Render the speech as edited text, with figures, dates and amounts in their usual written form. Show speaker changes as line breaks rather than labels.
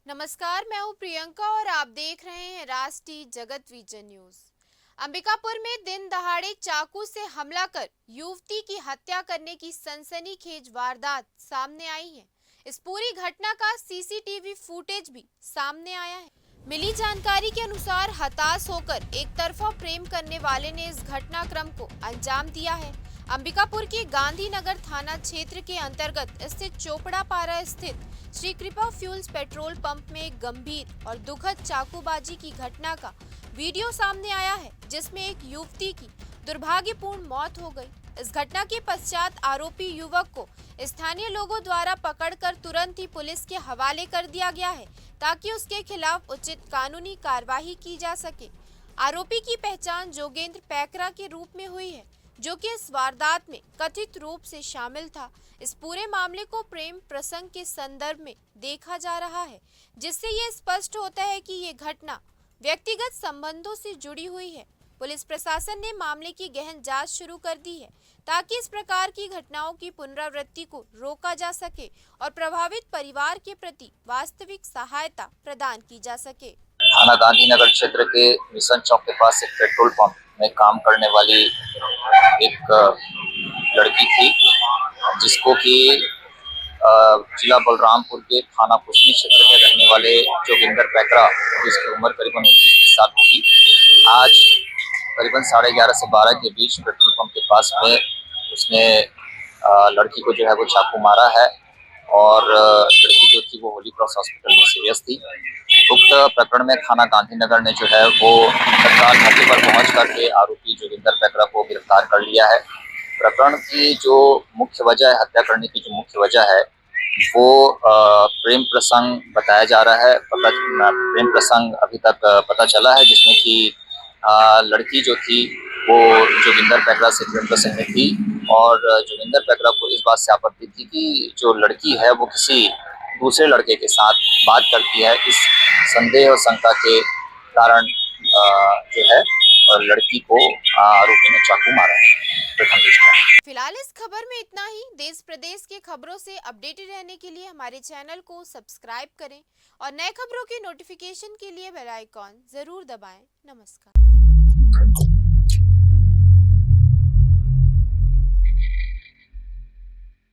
नमस्कार, मैं हूं प्रियंका और आप देख रहे हैं राष्ट्रीय जगत विजन न्यूज। अंबिकापुर में दिन दहाड़े चाकू से हमला कर युवती की हत्या करने की सनसनीखेज वारदात सामने आई है। इस पूरी घटना का सीसीटीवी फुटेज भी सामने आया है। मिली जानकारी के अनुसार हताश होकर एक तरफा प्रेम करने वाले ने इस घटनाक्रम को अंजाम दिया है। अंबिकापुर के गांधीनगर थाना क्षेत्र के अंतर्गत स्थित चोपड़ापारा स्थित श्री कृपा फ्यूल्स पेट्रोल पंप में एक गंभीर और दुखद चाकूबाजी की घटना का वीडियो सामने आया है, जिसमें एक युवती की दुर्भाग्यपूर्ण मौत हो गई। इस घटना के पश्चात आरोपी युवक को स्थानीय लोगों द्वारा पकड़कर तुरंत ही पुलिस के हवाले कर दिया गया है, ताकि उसके खिलाफ उचित कानूनी कार्यवाही की जा सके। आरोपी की पहचान जोगेंद्र पैकरा के रूप में हुई है, जो कि इस वारदात में कथित रूप से शामिल था। इस पूरे मामले को प्रेम प्रसंग के संदर्भ में देखा जा रहा है, जिससे ये स्पष्ट होता है कि ये घटना व्यक्तिगत संबंधों से जुड़ी हुई है। पुलिस प्रशासन ने मामले की गहन जांच शुरू कर दी है, ताकि इस प्रकार की घटनाओं की पुनरावृत्ति को रोका जा सके और प्रभावित परिवार के प्रति वास्तविक सहायता प्रदान की जा सके।
थाना गांधीनगर क्षेत्र के मिशन चौक के पास एक पेट्रोल पंप में काम करने वाली एक लड़की थी, जिसको कि जिला बलरामपुर के थाना कुसमी क्षेत्र के रहने वाले जोगिंदर पैकरा, जिसकी उम्र करीबन 29 साल होगी, आज करीबन 11:30 से 12 के बीच पेट्रोल पंप के पास में उसने लड़की को जो है वो चाकू मारा है और लड़की जो थी वो होली क्रॉस हॉस्पिटल में सीरियस थी। उक्त प्रकरण में थाना गांधीनगर ने जो है वो तत्काल मौके पर पहुंच करके आरोपी जोगिंदर पैकरा को गिरफ्तार कर लिया है। प्रकरण की जो मुख्य वजह है, हत्या करने की जो मुख्य वजह है, वो प्रेम प्रसंग बताया जा रहा है। प्रेम प्रसंग अभी तक पता चला है, जिसमें कि लड़की जो थी वो जोगिंदर पैकरा से प्रेम प्रसंग में थी और जोगिंदर पैकरा को इस बात से आपत्ति थी कि जो लड़की है वो किसी दूसरे लड़के के साथ बात करती है। इस संदेह और शंका के कारण जो है लड़की को आरोपी ने चाकू मारा है।
फिलहाल इस खबर में इतना ही। देश प्रदेश के खबरों से अपडेटेड रहने के लिए हमारे चैनल को सब्सक्राइब करें और नए खबरों की नोटिफिकेशन के लिए बेल आइकॉन जरूर दबाएं। नमस्कार।